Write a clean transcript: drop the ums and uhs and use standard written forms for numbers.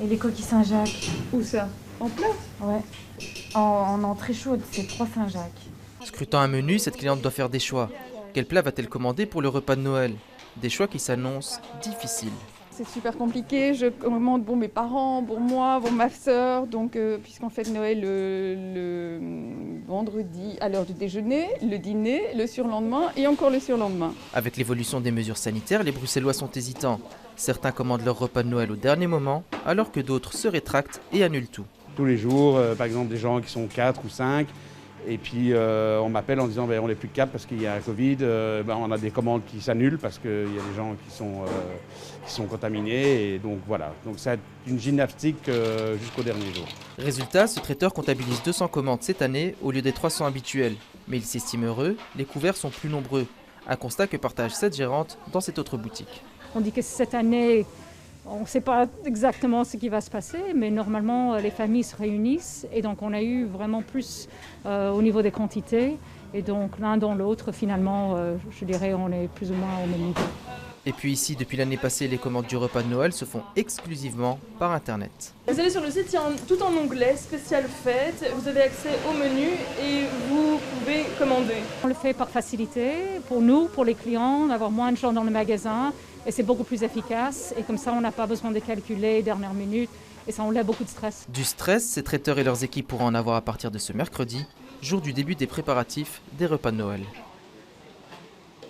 Et les coquilles Saint-Jacques. Où ça? En plat? Ouais. En entrée chaude, c'est 3 Saint-Jacques. Scrutant un menu, cette cliente doit faire des choix. Quel plat va-t-elle commander pour le repas de Noël? Des choix qui s'annoncent difficiles. C'est super compliqué, je commande pour mes parents, pour moi, pour ma sœur, donc puisqu'on fête Noël le vendredi à l'heure du déjeuner, le dîner, le surlendemain et encore le surlendemain. Avec l'évolution des mesures sanitaires, les Bruxellois sont hésitants. Certains commandent leur repas de Noël au dernier moment, alors que d'autres se rétractent et annulent tout. Tous les jours, par exemple des gens qui sont 4 ou 5, et puis on m'appelle en disant on n'est plus que 4 parce qu'il y a un Covid, on a des commandes qui s'annulent parce qu'il y a des gens qui sont contaminés, et donc voilà. Donc c'est une gymnastique jusqu'au dernier jour. Résultat, ce traiteur comptabilise 200 commandes cette année au lieu des 300 habituels. Mais il s'estime heureux, les couverts sont plus nombreux. Un constat que partage cette gérante dans cette autre boutique. On dit que cette année, on ne sait pas exactement ce qui va se passer, mais normalement les familles se réunissent et donc on a eu vraiment plus au niveau des quantités. Et donc l'un dans l'autre, finalement, je dirais, on est plus ou moins au même niveau. Et puis ici, depuis l'année passée, les commandes du repas de Noël se font exclusivement par Internet. Vous allez sur le site, il y a tout en onglet, spécial fête, vous avez accès au menu et vous pouvez commander. On le fait par facilité, pour nous, pour les clients, d'avoir moins de gens dans le magasin, et c'est beaucoup plus efficace, et comme ça on n'a pas besoin de calculer dernière minute, et ça enlève beaucoup de stress. Du stress, ces traiteurs et leurs équipes pourront en avoir à partir de ce mercredi, jour du début des préparatifs des repas de Noël.